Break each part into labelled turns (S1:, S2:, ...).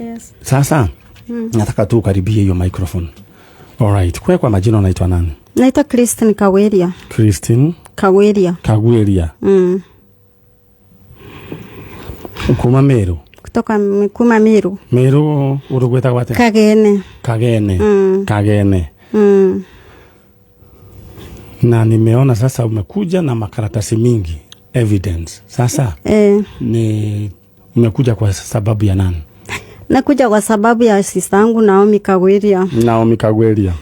S1: Yes.
S2: Sasa nataka tu karibie hiyo microphone. Alright, kwa majina unaitwa nani?
S1: Naitwa Christine Kaweria.
S2: Christine
S1: Kaweria.
S2: Kaweria. Kuma Meru.
S1: Kutoka kuma Meru.
S2: Meru urugweta gwate?
S1: Kagene.
S2: Kagene. Kagene. Na nimeona sasa umekuja na makaratasi mingi, evidence. Sasa ni umekuja kwa sababu ya nani?
S1: Nakuja kwa sababu ya sister yangu Naomi Kaweria.
S2: Naomi Kaweria.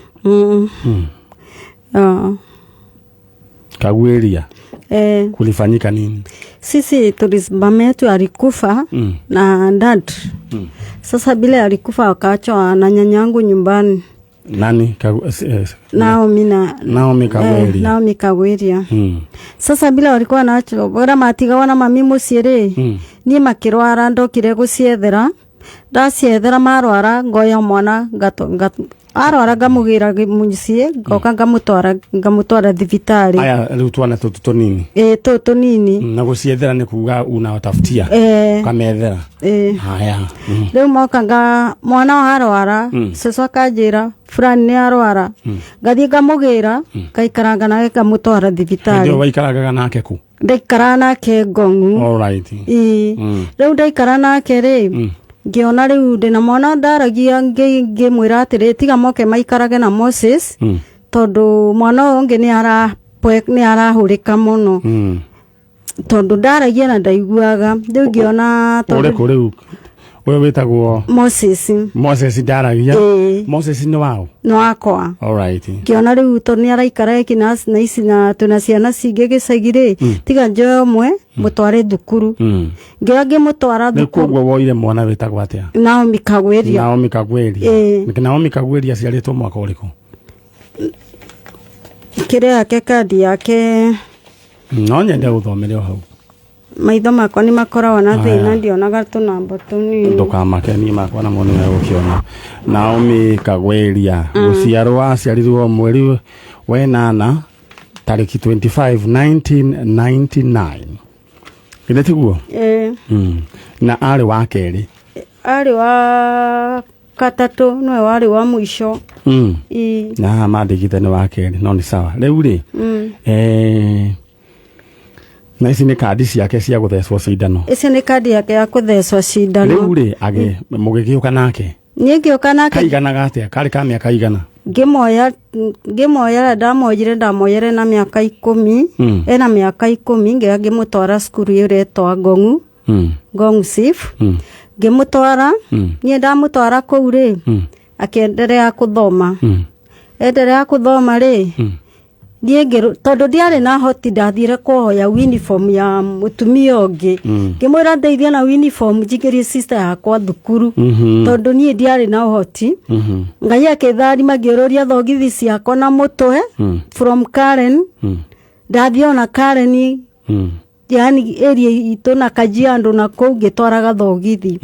S2: Kaweria. Kulifanyika nini?
S1: Sisi mama yetu alikufa na dad. Sasa alikufa akaachwa na nyanyangu nyumbani.
S2: Nani?
S1: Naomi Kaweria. Naomi Kaweria. Sasa walikuwa naacho bora matigawa na mami muciere. Ni ngĩrwara ndokire guciethera. Ndaciethera marwara ngoya mwana arwara ngamugira muciĩ ngoka ngamutwara thibitari.
S2: Aya riu twana tutu nini?
S1: Tutu nini.
S2: Na guciethera ni kuga unawatafutia kamethera. Haya.
S1: Riu moka mwana arwara sasa kanjira fulani ni arwara ngathie ngamugira kaikaranga nake ngamutwara thibitari.
S2: Ndio waikaraga nake ku?
S1: Ndaikara nake Ngong'u.
S2: Alright.
S1: Riu ndaikara nake ri ngiona riu ndina mwana ndaragia ngimwira atiri tiga moke maikarage na Moses tondu mwana ungi ni arahurika muno tondu ndaragia na ndaiguaga riu ngiona
S2: tondu riu wewe wetagwo Moses ndaragia. Moses ni wao?
S1: No wakwa.
S2: Alright.
S1: Ngiona riu tondu ni araikara ekinas na ici na tuna ciana cingi gicagire tiga njoe mwe mutware thukuru. Ngira ngimutwara thukuru.
S2: Nikuo woire mwana wetagwo atia?
S1: Naomi Kaweria.
S2: Naomi Kaweria. Naomi Kaweria ciaritwo mwaka uriku?
S1: Kire yake kadi yake
S2: no nyende uthomere hau.
S1: Maitho makwa ni makoragwo na thina ndionaga tunamba tunini.
S2: Ndukamake ni makwa na moni wa gukiona. Naomi Kaweria guciarwo aciarirwo mweri wa 8 tariki 25 1999. Ile tiguo? Na ari wa keri? Ari
S1: wa katatu no wari wa mwisho.
S2: Na mandikite ni wa keri no ni sawa. Riu ri na ici ni kadi ciake cia guthecwo cindano.
S1: Ici ni kadi yake ya kuthecwo cindano.
S2: Riu ri age mugigiuka nake?
S1: Ni ngiuka nake.
S2: Kaigana atia? Kari ka miaka igana?
S1: Ngimoya ndamoyere na miaka 10. Ena miaka 10 ngira ngimutwara skuru iretwa Ngong'u. Ngong'u Sif. Ngimutwara ni ndamutwara kuu ri akiendelea kuthoma. Endelea kuthoma ri Diegero todo diare na hoti ndathire kuhoya uniform ya mutumia ungi. Ngimwira ndeithia na uniform jigerie sister yakwa thukuru. Todo nie diare na hoti. Ngai akethari magiororia thogithi ciakwa na mutwe from Karen. Ndathio na Karen yani area itu na Kajiando na kou ngitwaraga thogithi.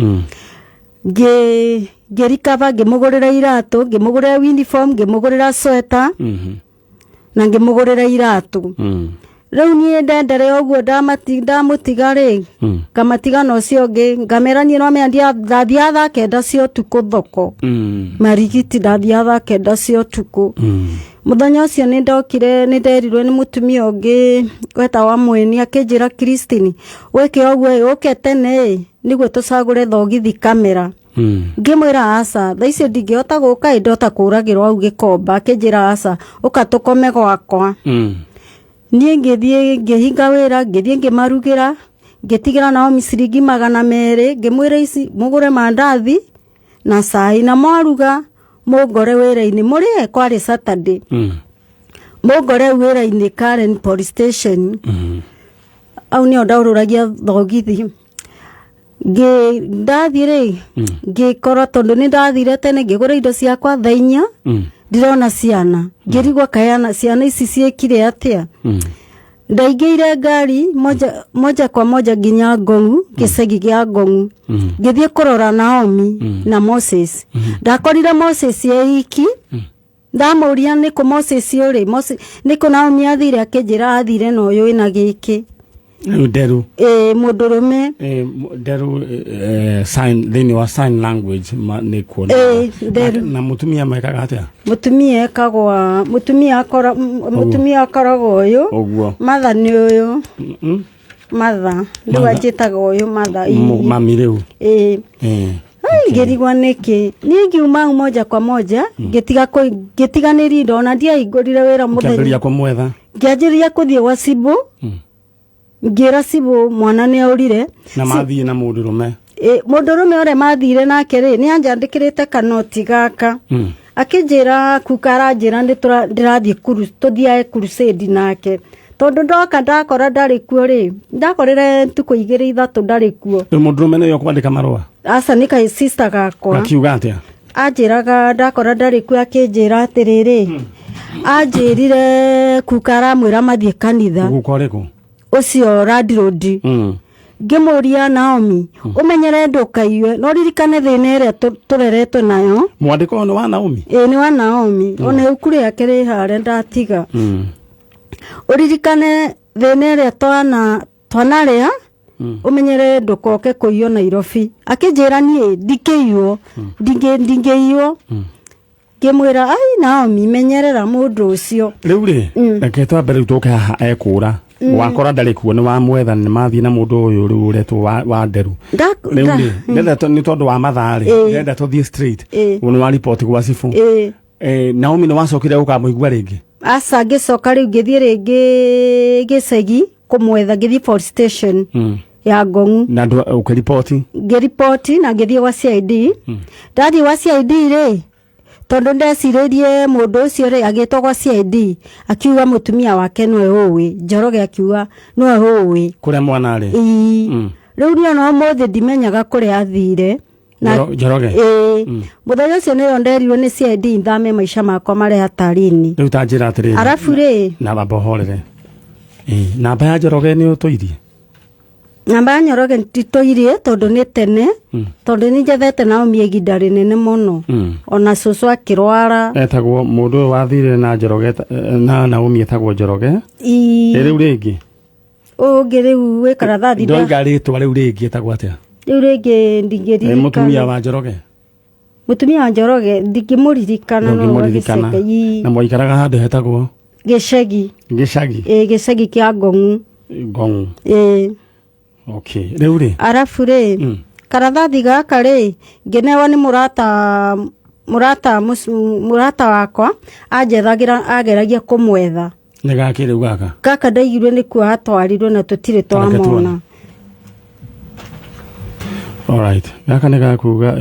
S1: Ngerikaba ngimugurira iratu, ngimugurira uniform, ngimugurira sweater. Na ngimugurira iratu. Riu nie ndendere uguo ndamutiga ri kamatiga no cio ngi ngameranie no mendia ndathia tha kenda cio tuku thoko. Marigiti ndathia tha kenda cio tuku. Muthenya ucio ni ndokire ni nderirwe ni mutumia ungi weta wa mweni akinjira Christine weke uguo uke tene niguo tucagure thogithi kamera. Ngimwira asa thaicio ndingihota guka indota kuragirwo au gikomba akinjira asa ukatukome gwakwa. Nie ngithie ngihinga wira ngithie ngimarugira ngitigira nao misiringi 200 ngimwira ici mugure mandathi na cai na mwaruga mugore wira-ini murie kwari Saturday. Mugore wira-ini Karen police station. Au ni ndaururagia thogithi. Ndathire ngikora tondu ni ndathire tene ngigura indo ciakwa thainya ndirona ciana ngirigwa kayana ciana ici ciekire atia. Ndaingire ngari moja kwa moja nginya Ngong'u gicagi gia Ngong'u ngithie kurora Naomi na Moses. Ndakorire Moses eiki ndamuria ni ku Moses uri Moses ni ku Naomi athire akinjira athire no uyu ina giki
S2: Nderu
S1: mundurume
S2: nderu sign thini wa sign language ni kuona na mutumia mekaga atia
S1: mutumia ekagwa mutumia akoragwo uyu matha ni uyu matha ndiwa njitaga uyu matha
S2: mami riu
S1: ngirigwa niki ni ngiuma moja kwa moja gitiganiri ndona ndiahingurire wira muthenya
S2: ngiambia kumwetha
S1: ngianjiria kuthie gwa Cibu ngira Cibu mwana ni aurire
S2: na mathie na mundurume
S1: mundurume ore mathire nake ri ni anjandikirite kanoti gaka akinjira kukara njira ndirathie tuthiae crusade nake tondu ndoka ndakora ndari kuo ri ndakorire ntuko 2-3 ndari kuo
S2: mundurume ni yo kwandika marua
S1: asa ni kai sister gakwa
S2: akiuga atia
S1: anjiraga ndakora ndari kuo akinjira atiriri anjirire kukara mwira mathie kanitha
S2: gukoreko
S1: ucio Rad Road ngimuria Naomi umenyere ndukaiwe no ririkane thina ire tureretwe nayo
S2: mwandiko no wa Naomi
S1: ni wa Naomi one ukuri akiri hare ndatiga uririkane thina ire twanaria umenyere ndukoke kuiyo Nairobi akinjira nie ndikeiyo ndingeio ngimwira ai Naomi menyerera mundu ucio
S2: riu ri reke twambere tuke haha ekura wakora ndari kuo ni wa mwetha ni mathie na mundu uyu riu uretwo wa nderu riu ri ndenda ni tondu wa mathari ndenda tuthie straight ni wa report gwa Cibu Naomi ni wacokire ukamuigua ringi
S1: asa ngicoka riu ngithie ringi gicegi kumwetha ngithie police station ya Ngong'u
S2: na
S1: ngiripoti na ngithie gwa CID ndathie gwa CID ri tondu ndeciririe mundu ucio ri agitwa gwa CID akiuga mutumia wake no uwi Njoroge akiuga no uwi
S2: kuria mwana ri
S1: riu ni no muthi ndimenyaga kuria athire
S2: na Njoroge
S1: muthenya ucio ni nderirwe ni CID nthame maisha makwa mari hatarini
S2: riu tanjira atiri
S1: arafu ri
S2: na babohorere namba ya Njoroge ni utoirie
S1: namba ya Njoroge ntitoirie tondu ni tene tondu ni njethete Naomi iginda rinene muno ona cucu akirwara
S2: etagwo mundu wathire na Njoroge na Naomi etagwo Njoroge riu ringi
S1: riu wi karathathi
S2: ndoiga ritwa riu ringi etagwo atia
S1: riu ringi ndingiririkana
S2: mutumia wa Njoroge
S1: ndingimuririkana no
S2: na mwaikaraga handu hetagwo
S1: gicegi kia Ngong'u
S2: okay riu ri
S1: arafu ri karathathi gaka ri nginewa ni murata wakwa ageragia kumwetha
S2: ni gaki riu
S1: gaka ndaigirwe ni kuo atwarirwe na tutire twamona
S2: alright gaka ni gakuga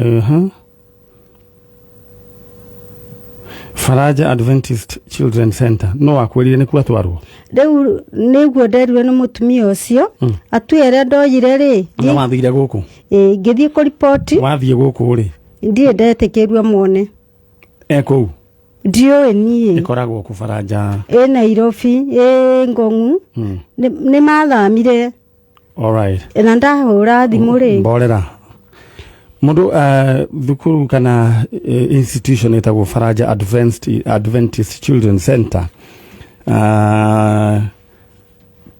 S2: Faraja Adventist Children Center no akwirire ni kuo atwarwo
S1: riu niguo nderirwe ni mutumia ucio atwere ndoyire ri
S2: no wathire guku
S1: ngithie ku report
S2: wathie guku ri
S1: ndie ndetikirwe muone
S2: eko
S1: ndio nie
S2: ikoragwo ku Faraja
S1: Nairobi Ngong'u ni mathamire
S2: alright
S1: na ndahura thimu ri
S2: mborera mundu thukuru kana institution etagwo Faraja Adventist Children Center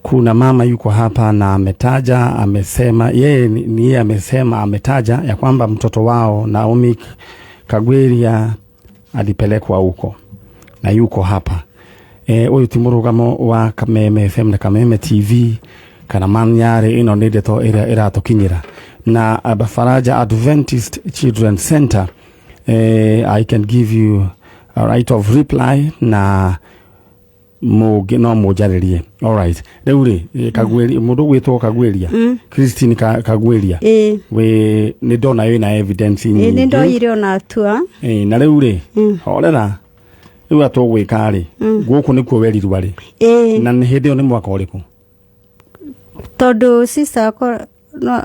S2: kuna mama yuko hapa na amesema yeye ametaja ya kwamba mtoto wao Naomi Kagweria alipelekwa huko na yuko hapa uyu ti murugamo wa Kameme FM na Kameme TV kana manyare ino ndeto iratokinyira na Faraja Adventist Children Center I can give you a right of reply na no mujaririe alright riu ri Kagweria mundu gwitwo Kagweria Christine Kagweria we ni ndona wina evidence nyingi
S1: ni ndoire ona atua
S2: na riu ri horera riu atugwika ri guku ni kuo werirwa ri na ni hindi ni mwaka uriku
S1: tondu sister no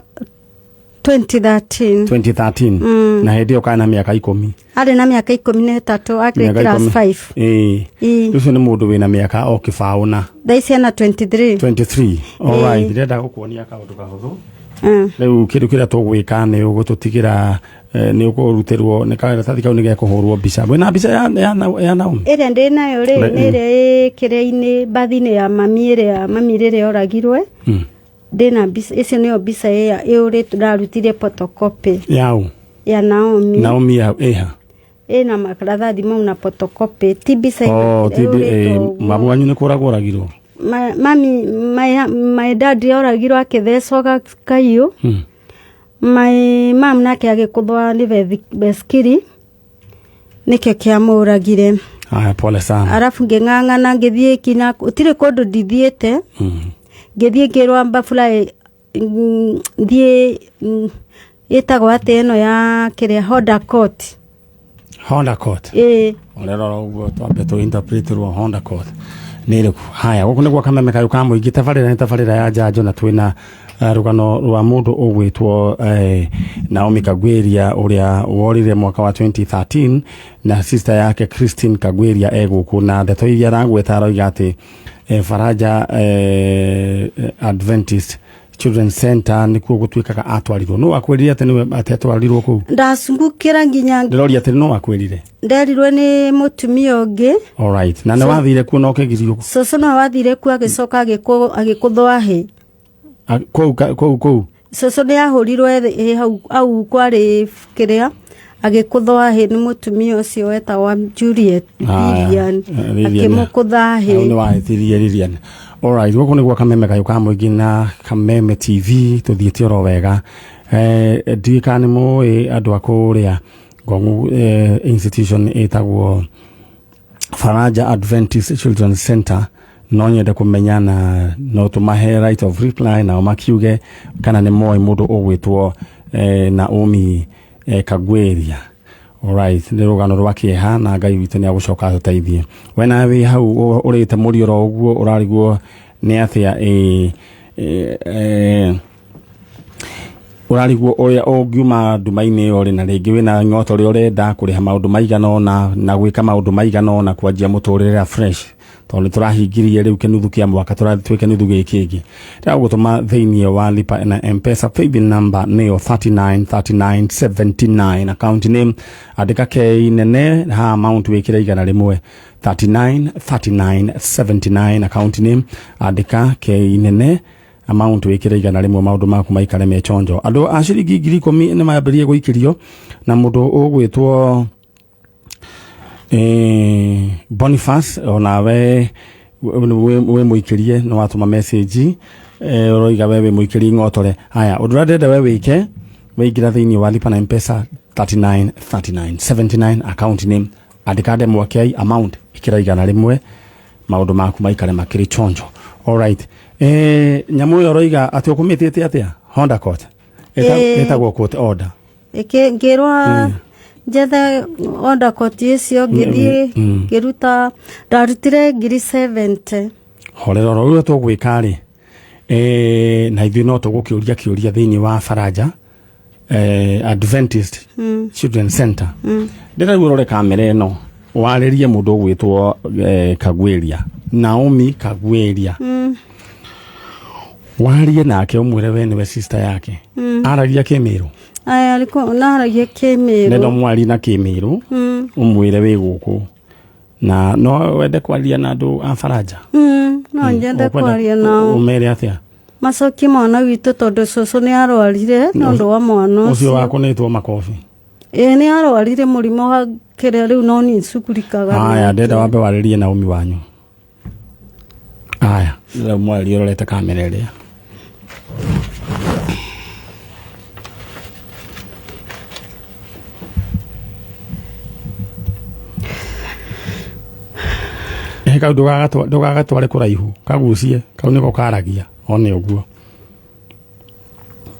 S1: 2013
S2: na hindi okana miaka 10
S1: ari na miaka 13 agre class 5
S2: ucio ni mundu wina miaka o kifauna
S1: daisi na 23
S2: alright ndenda gukuonia kaundu kahuthu riu kindu kira tugwika ni ugututigira ni ukurutirwo ni karatathi kau ni gekuhurwo mbica wina mbica ya Naomi
S1: ire ndi nayo ri nire kire-ini bathine ya mami rire oragirwe ndina bisa icio nio bisa ya ĩũrĩ ndarutire photocopy
S2: yao
S1: ya Naomi
S2: ya eha
S1: na makarathathi mau na photocopy ti bisa
S2: mamu wanyu nĩ kũragwo oragirwo
S1: mami my dad oragirwo akĩthecwo kaiũ my mom nake agĩkũthwa nĩ beskiri nĩkĩo kĩamũragire.
S2: Pole sana.
S1: Arafu ngĩng'ang'ana ngĩthiĩ kina ũtirĩ kũndũ ndithiĩte ngĩthiĩ ngĩrwa Bafula thiĩ ĩtagwo atĩ ĩno ya kĩrĩa Honda Court
S2: orera ũguo twambe tũ interpret rwa Honda Court nĩ rĩkũ. Haya gũkũ nĩgwo kameme kayo ka mũingĩ tabarĩra nĩ tabarĩra ya njanjo na twĩna rugano rwa mũndũ ũgwĩtwo Naomi Kagweria ũrĩa worire mwaka wa 2013 na sister yake Christine Kagweria egũkũ na ndeto iria aragweta aroiga atĩ Faraja Adventist Children's Center nĩkuo gũtuĩkaga atwarirwo. No akwĩrire atĩ nĩwe atwarirwo kũu?
S1: Ndacungukĩra nginya
S2: ndĩroria atĩ no akwĩrire?
S1: Nderirwe nĩ mũtumia ũngĩ.
S2: Alright. Na nĩ wathire kuo na ũkĩgirio?
S1: Soso no wathire kuo agĩcoka agĩkũthwa hĩ.
S2: Kou
S1: Soso nĩ ahũrirwe hau kwarĩ kĩrĩa agĩkũthwa hĩ nĩ mũtumia ũcio wetagwo Juliet Lilian akĩmũkũtha hĩ.
S2: Nĩ wahĩtirie Lilian. Alright, gũkũ nĩgwo kameme kayo ka mũingĩ na Kameme TV tũthiĩte oro wega. Ndiĩka nĩ mũĩ andũ a kũrĩa Ngong'u institution ĩtagwo Faraja Adventist Children's Center no nyende kũmenya na no tũmahe right of reply na makiuge kana nĩ moĩ mũndũ ũgwĩtwo Naomi Kagweria. Alright, nĩ rũgano rwa kĩeha na Ngai witũ nĩ agũcoka atũteithie. We nawe hau ũrĩte mũrioro ũguo ũrarigwo nĩ atĩa ũrarigwo ũrĩa ũngiuma nduma-inĩ ĩyo na rĩngĩ wĩna nyoto ũrĩa ũrenda kũrĩha maũndũ maigana ũna na gwĩka maũndũ maigana ũna kwanjia mũtũrĩre fresh tondũ tũrahingirie rĩu kĩnuthu kĩa mwaka tũratwĩke kĩnuthu gĩkĩ kĩngĩ. Ndagũtũma thĩinĩ wa lipa na M-Pesa paybill number nĩyo 393979 account name andĩka K nene ha amount wĩkĩra igana rĩmwe 393979 account name andĩka K nene amount wĩkĩra igana rĩmwe maũndũ maku maikare me chonjo. Andũ a ciringi 10,000 nĩ mambĩrĩrie gũikĩrio na mũndũ ũgwĩtwo Boniface onawe we muikirie no watuma message roiga we muikirie ngotore. Haya ũndũ ndenda we wĩke wĩingira thĩinĩ wa lipa na M-Pesa 393979 account name andĩka ndemwa kĩ amount ikira igana rĩmwe maũndũ maku maikare makĩrĩ chonjo. Alright, nyamũ yo roiga atĩ ũkũmĩtĩte atĩa Honda Court etagwo court order
S1: ngĩrwa jethe Honda Court icio ngĩthiĩ ngĩruta ndarutire 70.
S2: Horera rũrũ tũgwĩka rĩ na ithuĩ no tũgũkĩũria kĩũria thĩinĩ wa Faraja Adventist Children's Center. Ndĩragwo rore kamera ĩno warĩrie mũndũ ũgwĩtwo Kagweria Naomi Kagweria warie nake ũmwĩre we nĩwe sister yake aragia kĩmĩrũ
S1: alikuwa naragia kĩmĩrũ
S2: nendo mwari na kĩmĩrũ ũmwĩre wĩ gũkũ na no wende kwaria na andũ a Faraja
S1: no nyende kwaria nao
S2: ũmere atĩa
S1: macoki mwana witũ tondũ cũcũ nĩ arwarire nondũ wa mwana
S2: ũcio wakunĩtwo makobi
S1: nĩ arwarire mũrimũ wa kĩrĩa rĩu no ni cukurikaga.
S2: Haya ndenda wambe warĩrie Naomi wanyu. Haya rĩu mwari ũrorete kamera ĩrĩa kau ndũgagatware kũraihu kagucie kau nĩko karagia one ũguo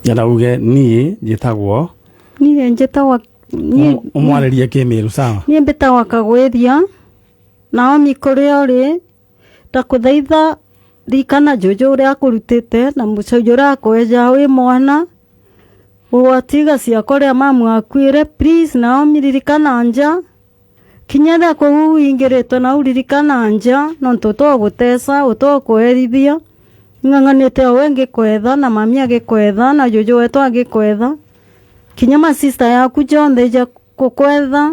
S2: yada uge niĩ njĩtagwo ũmwarĩrie kĩmĩrũ sawa
S1: niĩ mbĩtagwo Kagweria Naomi kũrĩa ũrĩ ndakũthaitha rikana jojo ũrĩa akũrutĩte na mũcojo ũrĩa akwenja wĩ mwana ũgwatiga ciakwa rĩa mamu akuĩre please Naomi ririkana nja kinyada kwa uingĩrĩtwo na uririkana nja no tũtogũteca ũtokũherithia ng'ang'anĩte we ngĩkwetha na mami agĩkwetha na jojo wetu agĩkwetha kinya ma sister yaku jonthe ja kũkwetha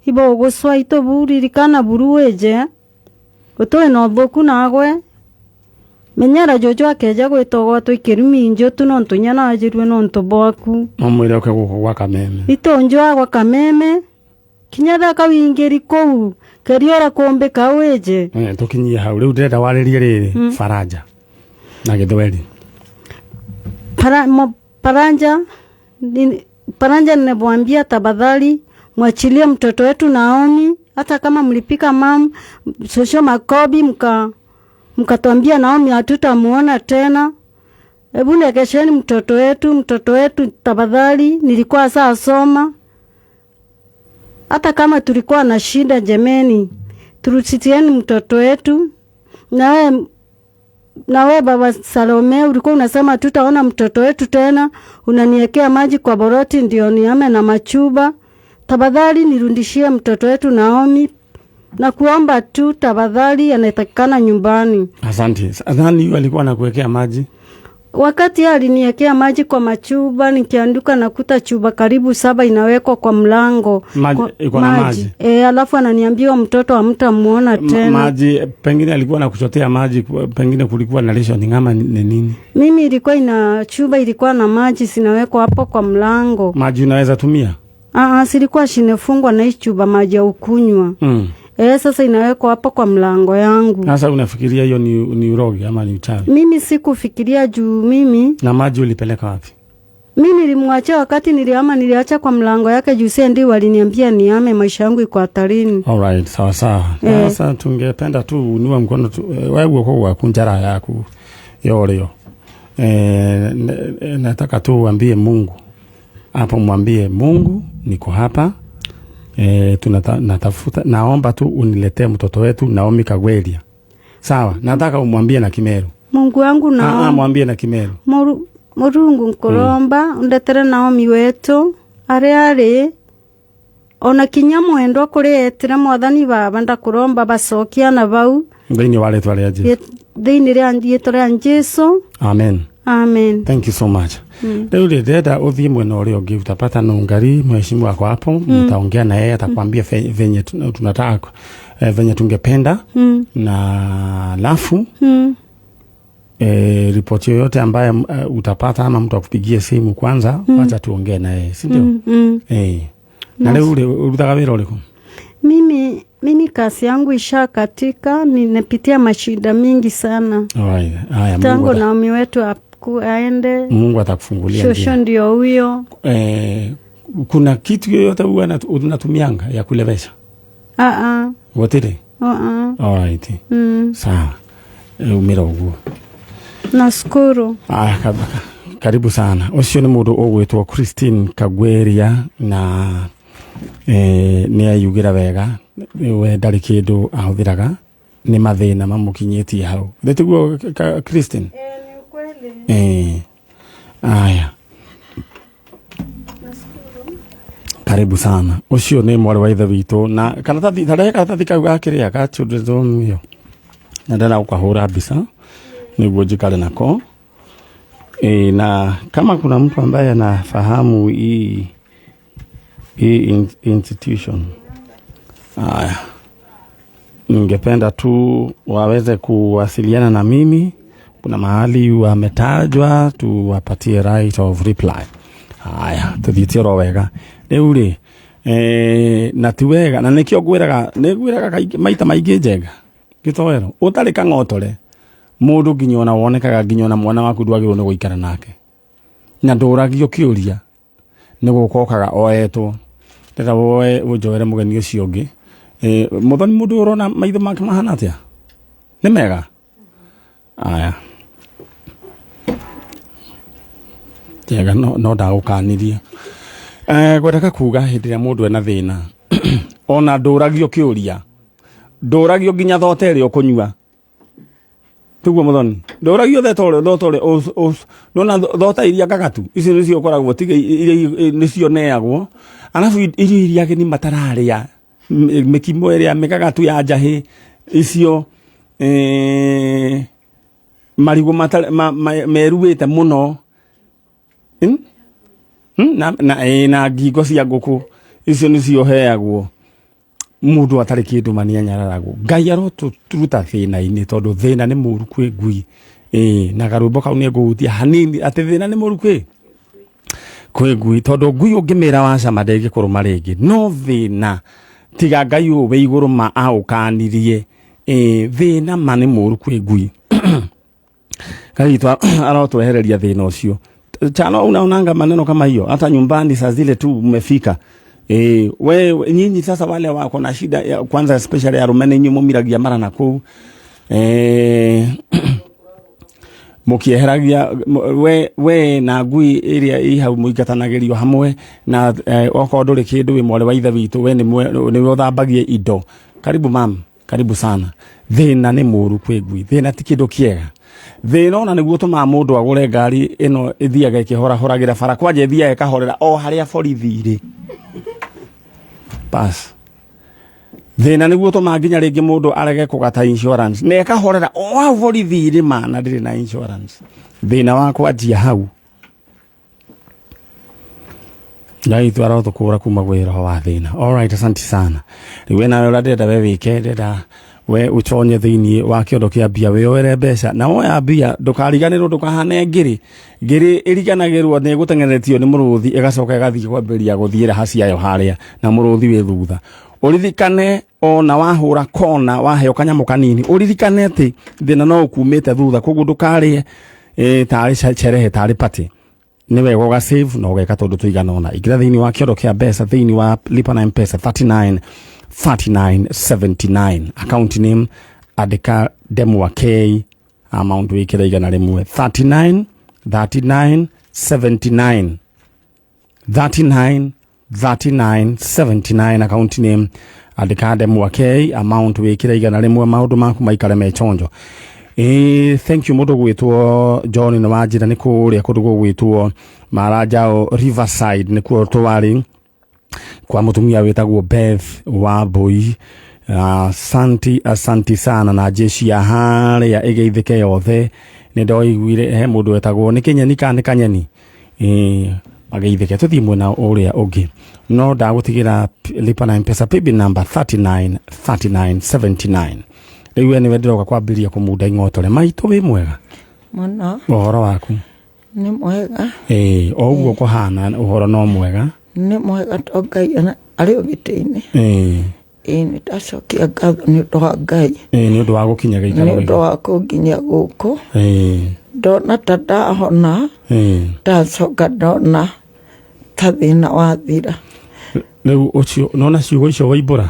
S1: ibo ũgũcwa itoburirikana buru weje ũtũĩ no thũku nagwe menyera jojo akeja gwitogwa twikirumi injo tu no ntunyana ajirwe no ntobwaku
S2: mamwire oke gwa kameme
S1: itonjo agwa kameme kinyatha kawingiri kou keriora kombe kaweje
S2: tukinyie hau riu ndenda waririe riri faraja na githweri Paranja nimemwambia tafadhali mwachilie mtoto wetu Naomi, hata kama mlipika sosho makobi mkatuambia Naomi hatutamuona tena. Hebu lekesheni mtoto wetu tafadhali. Nilikuwa saa soma. Hata kama tulikuwa na shida jemeni, turusitieni mtoto wetu. Na we baba Salome ulikuwa unasema tutaona mtoto wetu tena, unaniwekea maji kwa boroti ndio niame na machuba. Tafadhali nirudishie mtoto wetu Naomi, na kuomba tu tafadhali, anatakikana nyumbani. Asante. Adhani alikuwa anakuwekea maji?
S1: Wakati aliniwekea maji kwa machuba, nikianduka nakuta chuba karibu 7 inawekwa kwa mlango.
S2: Maji.
S1: Alafu ananiambia mtoto hamtamuona tena.
S2: Maji pengine alikuwa anakuchotea maji, pengine kulikuwa na lisho ngama ni nini?
S1: Mimi ilikuwa chuba ilikuwa na maji sinawekwa hapo kwa mlango.
S2: Maji unaweza tumia?
S1: Silikuwa shinefungwa na chuba maji ya ukunywa. Sasa inawekwa hapo kwa mlango yangu.
S2: Sasa unafikiria hiyo ni urogi ama ni uchawi?
S1: Mimi sikufikiria juu mimi.
S2: Na maji ulipeleka wapi?
S1: Mimi nilimwachia wakati niliacha kwa mlango yake juu ndio waliniambia niame, maisha yangu iko hatarini.
S2: Alright, sawa. Sasa tungependa tu uniwe mkono wewe uko kunjara yako yoreo. Nataka tu uambie Mungu. Hapo mwambie Mungu niko hapa. Natafuta, naomba tu uniletee mtoto wetu Naomi Kagweria. Sawa, nataka umwambie na Kimeru.
S1: Mungu wangu na
S2: mwambie na Kimeru.
S1: Murungu nkoromba undetere Naomi wetu are ona kinya mwendo kuretira mwathani baba ndakuromba bacokia na bau
S2: thini wale twale aje
S1: thini ria ndietore Jesu. Amen.
S2: Thank you so much. Leo dada othie mwena ule ongi utapata Nungari mheshimu wako hapo, mtaongea na yeye atakwambia venye tunataka venye tungependa na alafu ripoti yoyote ambaye utapata ama mtu akupigie simu kwanza acha tuongee na yeye, si ndio? Na leo ule utakawira ule
S1: mimi kasi yangu katika nimepitia mashida mingi sana.
S2: Alright. Haya,
S1: tangu Naomi wetu aende.
S2: Mungu atakufungulia njia.
S1: Shosho ndio huyo.
S2: Kuna kitu yoyote unatumianga ya kulevesha? Wotire? Alright. Sawa. Umira uguo.
S1: Nashukuru.
S2: Karibu sana. Ucio ni mundu ugwitwo Christine Kagweria na ni ayugira wega we ndari kindu ahuthiraga ni mathina mamukinyitie hau. Ndetiguo Christine?
S1: Ni kweli.
S2: Aya. Karibu sana. Ucio ni mwari wa ithe witu na karatathi kau gakiria ga children's home hiyo. Na ndana ukahura mbica niguo njikare nako. Na kama kuna mtu ambaye anafahamu hii institution, ningependa tu waweze kuwasiliana na mimi. Kuna mahali wametajwa, tuwapatie right of reply. Tuthitiro wega. Riu ri na tiwega na nikio gwiraga maita maingi njega gitoero utari kang'otore mundu nginyona wonekaga nginyona mwana waku ndwagirwo ni guikara nake na nduragio kiuria ni gukokaga oetwo teta woe ujoere mugeni ucio ngi muthoni mundu urona maitho make mahana atia ni mega. Aya tega no ndagukanirie gwetaka kuga hindira mundu ena thina ona nduragio kiuria nduragio nginya thoteri okunyua tuguo muthoni nduragio thotore nona thota iria gagatu ici nicio koragwo tiga nicio neagwo alafu iria gini matararia mikimo iria megagatu ya njahi icio marigo meruite muno na ngingo cia nguku icio nicio heagwo mundu atari kindu mania nyararagwo ngai aroturuta thina-ini tondu thina ni muru kwi ngui na garumbo kau nĩ ngũhutia hanini atĩ thĩna nĩ mũru kwĩ ngui tondũ ngui ũngĩmĩra wacama ndĩngĩkũrũma rĩngĩ no thĩna tiga Ngai ũwe igũrũ ma aũkanirie thĩna ma nĩ mũru kwĩ ngui Ngai arotwehereria thĩna ũcio chano unaonanga maneno kama hiyo hata nyumbani saa zile tu umefika we nyinyi sasa wale wako na shida ya, kwanza especially ya rumene nyinyi mumiragia mara na kuu mukieheragia we na ngui iria ihau muigatanagirio hamwe na okorwo ndũrĩ kĩndũ wĩ mware wa ithe witũ we nĩ ũthambagie indo karibu mam karibu sana thĩna nĩ mũru kwĩ ngui thĩna ti kĩndũ kĩega thĩna ona nĩguo tũmaga mũndũ agũre ngari ĩno ĩthiaga ĩkĩhorahoragĩra bara kwanja ĩthiaga ĩkahorera o harĩa borithi irĩ bas thĩna nĩguo tũmaga nginya rĩngĩ mũndũ arege kũgata insurance na ĩkahorera o hau borithi irĩ ma na ndĩrĩ na insurance thĩna wa kwanjia hau Ngai tu arotũkũra kuma gwĩ roho wa thĩna alright asante sana rĩu nawe ũrĩa ndĩrenda we wĩke ndĩrenda we utonye thĩinĩ wa kĩondo kĩa mbia wĩyoere mbeca na woya mbia ndũkariganĩrwo ndũkahane ngĩrĩ ĩriganagĩrwo nĩ gũtengeretio nĩ mũrũthi ĩgacoka ĩgathiĩ kwambĩrĩria gũthiĩra haciayo harĩa na mũrũthi wĩ thutha ũririkane ona wahũra kona waheo kanyamũ kanini ũririkane atĩ thĩna no ũkumĩte thutha koguo ndũkarĩe tarĩ cherehe tarĩ party nĩ wega ũgasave na ũgeka tondũ tũigana ona ingĩra thĩinĩ wa kĩondo kĩa mbeca thĩinĩ wa lipa na M-Pesa 3979 account name andĩka Mwanake amount wĩkĩra igana rĩmwe 3979 account name andĩka Mwanake amount wĩkĩra igana rĩmwe maũndũ maku maikare mechonjo thank you mũndũ gwĩtwo John nĩ wanjĩra nĩ kũrĩa kũndũ gwĩtwo Marajao Riverside nĩ kuo tũwarĩ kwa mũtumia wĩtagwo Beth wa Boi asanti sana na jeshi ya harĩa ĩgeithĩke yothe nĩ ndoiguire he mũndũ wĩtagwo nĩ kĩnyeni kana nĩ kanyeni ageithĩke tũthiĩ mwena ũrĩa ũngĩ no ndagũtigĩra lipa na M-Pesa paybill number 3979 rĩu we nĩwe ndĩroka kwambĩrĩria kũmunda ing'otore maitũ wĩ mwega
S3: mũno
S2: ũhoro waku
S3: nĩ mwega
S2: o ũguo kũhana ũhoro no mwega
S3: nĩ mwega to Ngai arĩ ũgitĩinĩ nĩ ndacokia ngatho nĩ ũndũ wa Ngai
S2: nĩ ũndũ wa gũkinya gĩikaro
S3: nĩ ũndũ wa kũnginya gũkũ ndona ta ndahona ndacoka ndona ta thĩna wathira
S2: rĩu ũcio nona ciugo icio waibũra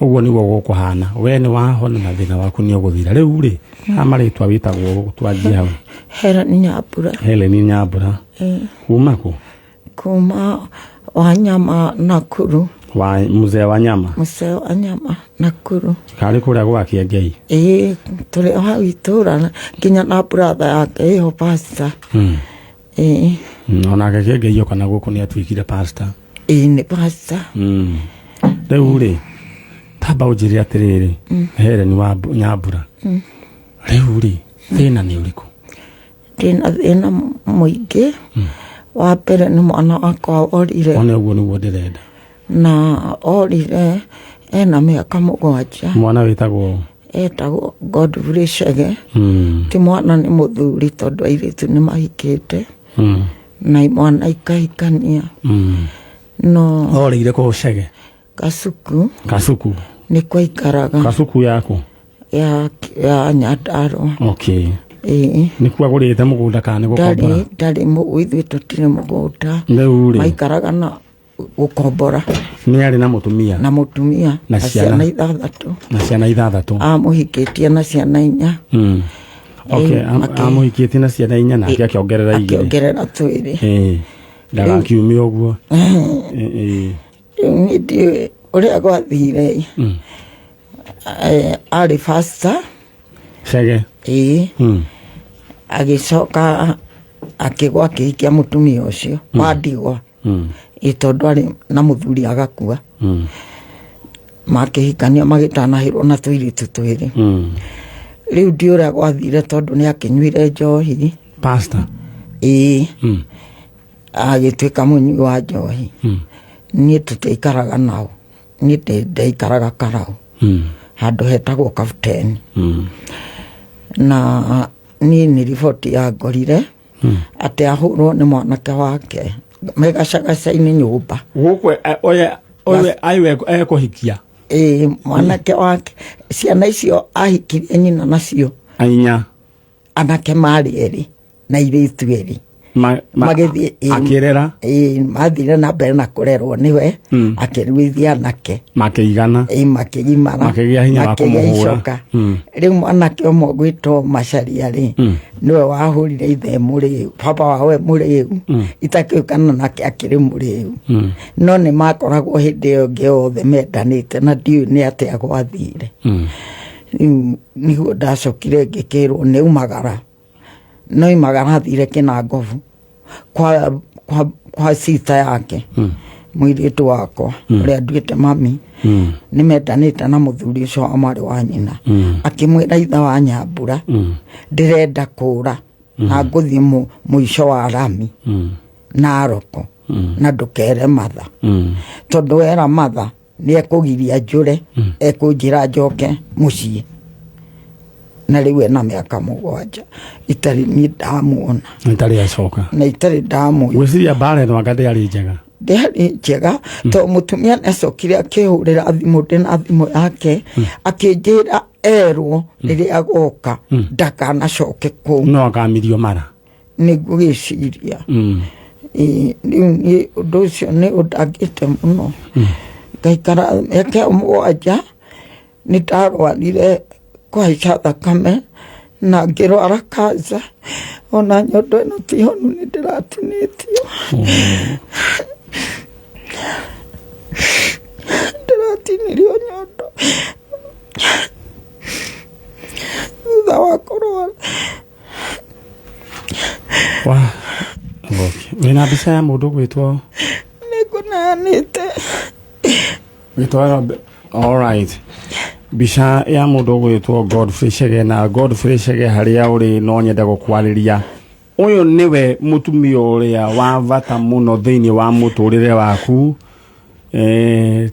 S2: ũguo nĩguo gũkũhana we nĩ wahona na thĩna waku nĩ ũgũthira rĩu rĩ marĩtwa wĩtagwo twanjie hau Helen Nyambura kuma kũ
S3: kuma Wanyama Nakuru
S2: wa mzee wa nyama
S3: Nakuru
S2: kari kũrĩa gwakia Ngai
S3: tũrĩ hau itũra nginya na brother yake ĩho pastor
S2: onake Ngai kana gũkũ nĩ atuĩkire pastor
S3: nĩ pastor
S2: rĩu rĩ tamba ũnjĩre atĩrĩrĩ Helen wa Nyambura rĩu rĩ thĩna nĩ ũrĩkũ
S3: thĩna mũingĩ wa mbere nĩ mwana wakwa orire
S2: ona ũguo nĩguo ndĩrenda
S3: na orire ena mĩaka 7
S2: mwana wĩtagwo
S3: etagwo Godfrey Chege ti mwana nĩ mũthuri tondũ airĩtu nĩ mahikĩte na mwana ikahikania no
S2: orire kũ Chege Kasuku
S3: nĩ kwa ikaraga
S2: Kasuku yako
S3: ya Nyandarua
S2: okay nĩ kwa gũrĩte mũgũnda kana gũkombora
S3: ndarĩ mũgũithĩ tũtirĩ mũgũnda maikaraga na gũkombora
S2: nĩ arĩ na mũtumia na ciana 6
S3: amũhikĩtie na ciana 4
S2: okay amũhikĩtie na ciana 4 nake akĩongerera
S3: 2
S2: ndagakiumie ũguo
S3: rĩu ũrĩa gwathire arĩ pastor
S2: Chege
S3: agĩcoka akĩgwa akĩhikia mũtumia ũcio wa ndigwa tondũ arĩ na mũthuri agakua makĩhikania magĩtanahĩrwo na tũirĩtu 2 rĩu ndi ũrĩa gwathire tondũ nĩ akĩnyuire njohi
S2: pastor
S3: agĩtuĩka mũnyui wa njohi niĩ tũtiaikaraga nao niĩ ndaikaraga Karau handũ hetagwo Kapteni na ni riboti ya ngorire ati ahurwo ni mwanake wake megacagaca-inĩ nyũmba
S2: gũkũ oye aiwe kũhikia
S3: mwanake wake ciana icio ahikirie nyina nacio
S2: ainya
S3: anake marĩ erĩ na airĩtu erĩ magĩthiĩ
S2: akĩrera
S3: mathire na mbere na kũrerwo nĩwe akĩruithia anake
S2: makĩigana
S3: makĩgimara
S2: makĩgĩa hinya wa kũmũhũra
S3: rĩu mwanake ũmwe gwĩtwo Macharia nĩwe wahũrire ithe mũrĩu baba wawe mũrĩu itakĩũkana nake akĩrĩ mũrĩu no nĩ makoragwo hĩndĩ ĩyo ĩngĩ othe mendanĩte na ndiũĩ nĩ atĩa gwathire nĩguo ndacokire ngĩkĩrwo nĩ umagara no imagara thire Kinangovu kwa sita yake mũirĩtu wakwa ũrĩa nduĩte mami nĩ mendanĩte na mũthuri ũcio wa mwarĩ wa nyina akĩmwĩra ithe wa Nyambura ndĩrenda kũra na ngũthiĩ mũico wa rami na Aroko na ndũkere matha tondũ wera matha nĩ ekũgiria njũre ekũnjĩra njoke mũciĩ na rĩu ena mĩaka 7 itarĩ ni ndamuona
S2: itarĩ acoka
S3: na itarĩ ndamuona
S2: gwĩciria mbara ĩno anga ndĩarĩ njega
S3: ndĩarĩ njega to mũtumia nĩacokire akĩhũrĩra thimũ ndĩna thimũ yake akĩnjĩra erwo rĩrĩa agoka ndakanacoke kũu
S2: no akamirio mara
S3: nĩguo gĩciria rĩu niĩ ũndũ ũcio nĩ ũndangĩte mũno ngaikara mĩaka 7 nĩ ndarwarire kwaica thakame na ngĩrwara kansa ona nyondo ĩno ti honu nĩ ndĩratinĩtio ndĩratinirio nyondo thutha wa kũrwara
S2: wĩna mbica ya mũndũ gwĩtwo
S3: nĩngũneanĩte
S2: gwĩtwo alright mbica ya mũndũ gwĩtwo Godfrey Chege na Godfrey Chege harĩa ũrĩ no nyende gũkwarĩria ũyũ nĩwe mũtumia ũrĩa wa bata mũno thĩinĩ wa mũtũrĩre waku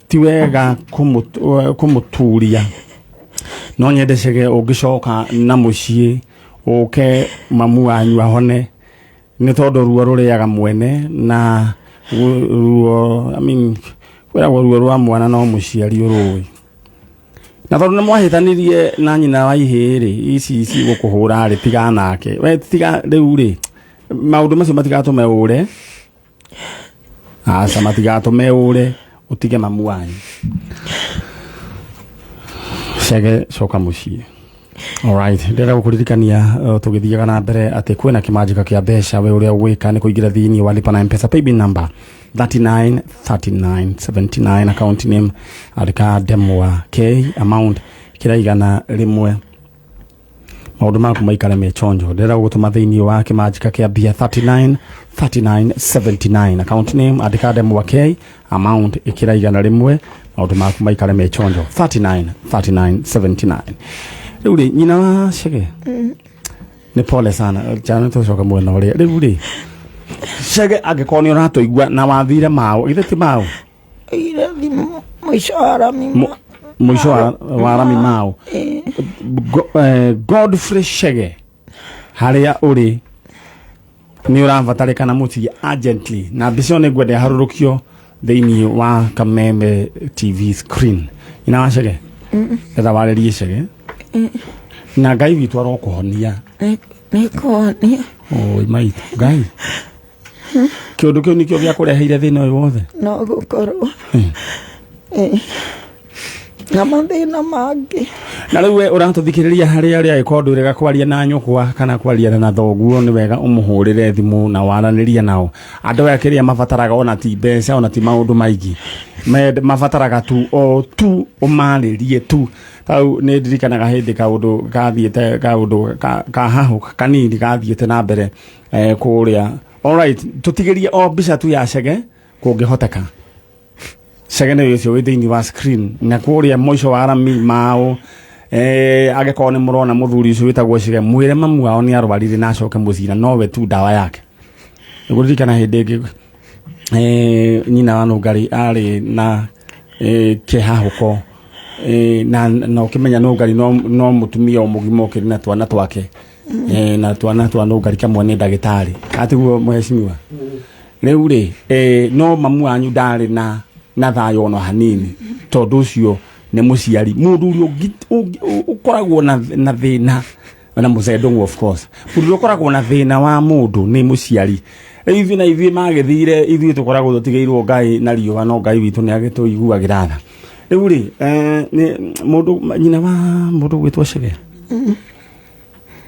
S2: ti wega kũmũturia no nyende Chege ũngĩcoka na mũciĩ ũke mamu wanyu ahone nĩ tondũ ruo rũrĩaga mwene na ruo kwĩragwo ruo rwa mwana no mũciari ũrũĩ na tondũ nĩ mwahĩtanĩrie na nyina wa ihĩ-rĩ ici gũkũhũra-rĩ tiga nake we tiga rĩu-rĩ maũndũ macio matigatũme ũre aca matigatũme ũre ũtige mamu wanyu Chege coka mũciĩ alright ndĩrenda gũkũririkania tũgĩthiaga na mbere atĩ kwĩna kĩmanjĩka kĩa mbeca we ũrĩa ũgwĩka nĩ kũingĩra thĩinĩ wa lipa na M-Pesa paybill number 393979 account name andĩka Ndemwa K amount kĩraigana rĩmwe maũndũ maku maikare me chonjo ndĩrenda gũgũtũma thĩinĩ wa kĩmanjĩka kĩa mbia 393979 account name andĩka Ndemwa K amount ĩkĩraigana rĩmwe maũndũ maku maikare me chonjo 393979 rĩu-rĩ nyina wa Chege nĩ pole sana jana tũcoka mwena ũrĩa rĩu-rĩ Chege angĩkorwo nĩ ũratũigua na wathire mao ithe ti mao
S3: mũico wa rami
S2: mũico wa rami mao Godfrey Chege harĩa ũrĩ nĩ ũrabatarĩkana mũciĩ urgently na mbica ĩyo nĩngwenda harũrũkio thĩinĩ wa Kameme TV screen nyina wa Chege etha warĩrie Chege na Ngai witũ arokũhonia
S3: nĩkũhonia
S2: maitũ Ngai kĩũndũ kĩu nĩkĩo gĩa kũreheire thĩna ũyũ wothe
S3: no gũkorwo na mathĩna mangĩ
S2: na rĩu we ũratũthikĩrĩria harĩa ũrĩa agĩkorwo ndũrega kwaria na nyũkwa kana kwaria na thoguo nĩ wega ũmũhũrĩre thimũ na waranĩria nao andũ aya kĩrĩa mabataraga ona ti mbeca ona ti maũndũ maingĩ mabataraga tu ũmarĩrie tu tau nĩ ndirikanaga hĩndĩ kaũndũ kahahu kanini gathiĩte na mbere kũrĩa alright tũtigĩrie o mbica tu ya Chege kũngĩhoteka Chege nĩ ũcio wĩ thĩinĩ wa screen na kũrĩa mũico wa rami mao agĩkorwo nĩ mũrona mũthuri ũcio wĩtagwo Chege mwĩre mamu wao nĩ arwarire na acoke mũciĩ na nowe tu ndawa yake nĩgũririkana hĩndĩ ĩngĩ nyina wa Nũngari arĩ na kĩhahũko na ũkĩmenya Nũngari no mũtumia mũgima ũkĩrĩ na twana twake na twana ngarika mwene ndagitari atiguo mheshimiwa riu ri no mamu wanyu ndari na thayo no hanini tondu ucio ni muciari mundu uri ukoragwo na thina na mucendo of course mundu ukoragwo na thina wa mundu ni muciari ithi na ithi magithire ithi tukoragwo tutigeirwo Ngai na riwa no Ngai witu ni agituiguagira tha riu ri ni mundu nyina wa mundu gwitwo Chege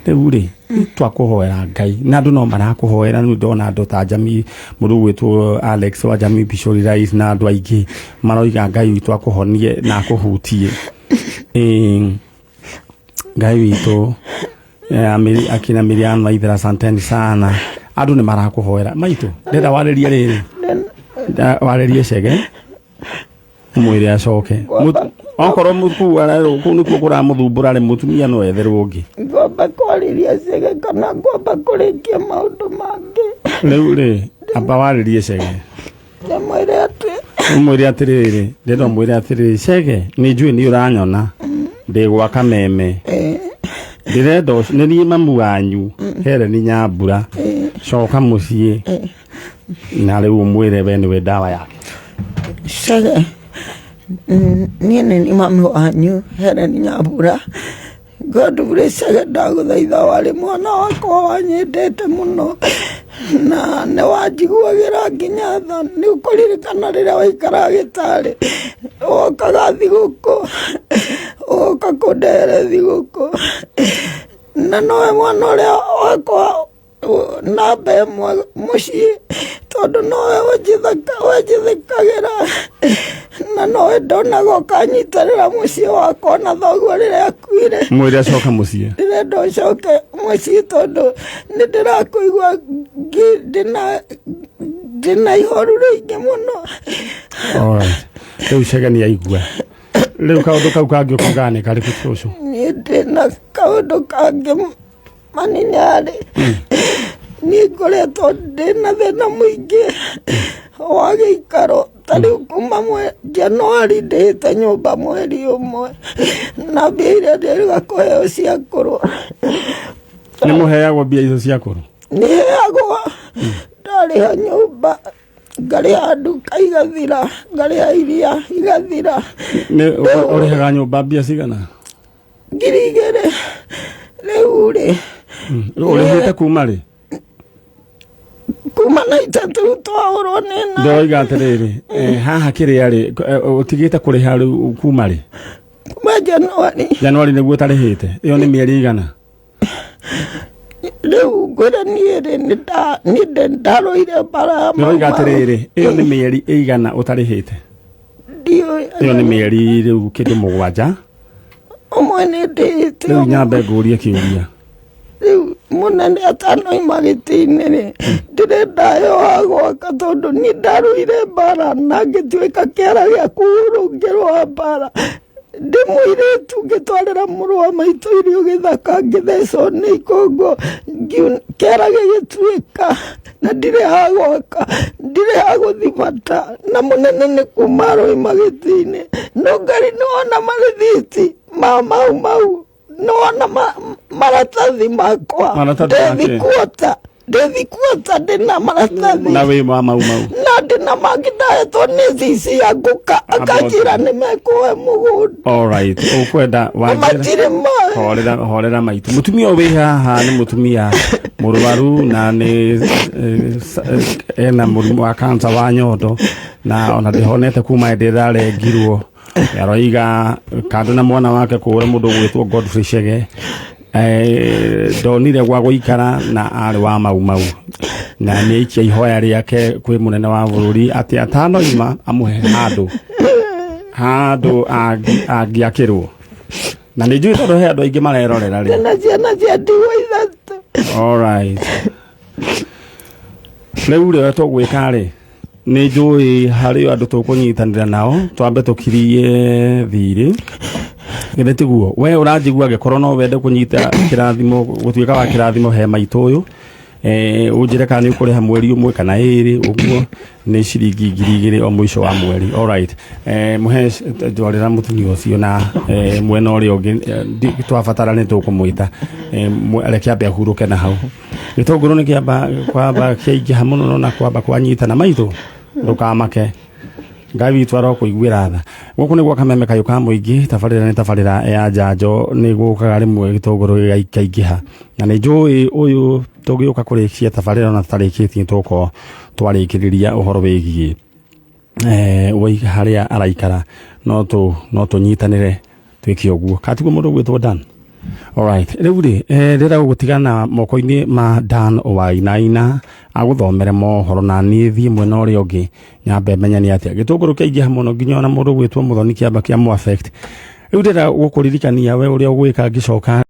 S2: riu ri twakuhoera Ngai na andu no marakuhoera ni ndona andu ta Jamii mundu gwitwo Alex wa Jamii Bishori Rais na andu aingi maroiga Ngai witu akuhonie na akuhutie Ngai witu akina Miriam Maithera asanteni sana andu ni marakuhoera maitu ndenda waririe riri waririe Chege mwire acoke okorwo muku arero ku ni kugura muthumbura ri mutumia no etherwo ngi
S3: ngomba kwariria Chege kana ngomba kurikia maundu mangi
S2: riu ri amba waririe Chege mwire atiriri ndenda mwire atiriri Chege ni njui ni uranyona ndigwa kameme ndirenda ni mamu wanyu here ni Nyambura coka mucii na riu mwire we niwe dawa yake
S3: Chege ni mamu wanyu here ni Nyambura Godfrey Chege ndaguthaitha wari mwana wakwa wanyendete muno na ne wajiguagira nginya tha ni ukuririkana riria waikara gitari okaga thiguku oka kundere thiguku na nowe mwana uria wakwa namba ĩmwe mucii tondu nowe wajithikagira na nowe ndonaga ukanyitarĩra mucii wakwa na thoguo rĩrĩa akuire
S2: mwire acoka mucii
S3: ndirenda ucoke mucii tondu ni ndirakuigua ndina ihoru rĩingĩ muno.
S2: Alright, riu Chege ni aigua riu kaundu kau kangi ukugane kari kutucu
S3: ni ndina kaundu kangi maninyari ni ngoretwo ndina thina muingi wa giikaro tariu kuma Januari ndihite nyumba mweri umwe na mbia iria ndĩrĩga kũheo cia kũrũa
S2: ni muheagwo mbia icio cia kũrũa
S3: niheagwo ndarĩha nyumba ngarĩha nduka igathira ngarĩha iria igathira
S2: ni urihaga nyumba mbia cigana
S3: 2,000 riu ri
S2: urihite kuma ri
S3: kuma na itatu twaurwo nina
S2: ndoiga atiriri haha kiria ri utigite kuriha riu kuma ri
S3: kuma Januari
S2: niguo tarihite iyo ni mieri igana
S3: riu ngwira niĩ nĩ ndarũire mbara
S2: ndoiga atiriri iyo ni mieri igana utarihite iyo ni mieri riu kindu 7
S3: umwe nĩ ndĩhĩte
S2: riu nyambe ngurie kiuria
S3: riu munene atanoima gĩtĩ-inĩ rĩ ndĩrenda yo gwaka tondu ni ndarũire mbara na ngĩtuĩka kĩara gĩaku rũngĩrwa mbara ndi mũirĩtu ngĩtwarĩra mũrũ wa maitũ irio gĩthaka ngĩthecwo nĩ ikongo kĩara gĩgĩtuĩka na ndirĩ ha gwaka ndirĩ ha gũthimata na mũnene nĩ kuma rũima gĩtĩ-inĩ no Ngai nĩwona marĩthiti mau nĩwona maratathi makwa ndĩthikuota ndĩna maratathi
S2: na wĩ mau
S3: na ndĩna mangĩ ndahetwo nĩ cici ya ngũka akanjĩra nĩmekũhe mũgũnda.
S2: Alright, ukwenda
S3: matirĩ
S2: horera maitu mutumia wĩ haha nĩ mutumia mũrwaru na nĩ ena mũrimũ wa cancer wa nyondo na ona ndĩhonete kuma ndĩrarengirwo yaroiga kando na mwana wake kũũra mũndũ gwĩtwo Godfrey Chege ndonire gwa gũikara na arĩ wa mau na nĩ ikia ihoya rĩake kwĩ mũnene wa bũrũri atĩ atanoima amuhe handũ angĩakĩrwo na nĩ njũĩ tondũ he andũ aingĩ marerorera rĩ
S3: na ciana cia ndigwa ithatũ.
S2: Alright, rĩu rĩo tũgwĩka rĩ nĩ njũĩ harĩ andũ tũkũnyitanĩra nao twambe tũkirie thirĩ gĩthĩ tiguo we ũranjigua angĩkorwo no wende kũnyita kĩrathimo gũtuĩka wa kĩrathimo he maitũ ũyũ unjire kana ni ukuriha mweri umwe kana iri uguo ni ciringi 2,000 o mwisho wa mweri. All right, muhe ndorera mutumia ucio na mwena uri ungi twabatara ni tukumwita reke ambe ahuruke na hau. Gitunguru ni kiamba kwamba kiaingĩha mũno na kwamba kwanyita na maitho ndukamake Ngai witũ arokuiguĩra tha. Gũkũ nĩ gwa kameme kayũ ka mũingĩ, tabarĩra nĩ tabarĩra ya njanjo nĩ gũkaga rĩmwe gĩtũngũrũ gĩkaingĩha. Na nĩ njũĩ ũyũ tũgĩũka kũrĩkia tabarĩra na tũtarĩkĩtie tũko twarĩkĩrĩria ũhoro wĩgiĩ harĩa araikara no tũnyitanĩre twĩke ũguo. Katiguo mũndũ gwĩtwo Dan. Alright, rĩu rĩ rĩra gũtigana moko-inĩ ma Dan Wainaina agũthomere mohoro na niĩ thiĩ mwena ũrĩa ũngĩ nyambe menya nĩ atĩa gĩtũngũrũ kĩaingĩha mũno nginya ona mũndũ gwĩtwo Mũthoni kĩamba kĩa mu affect. Rĩu rĩra gũkũririkania we ũrĩa ũgwĩka ngĩcoka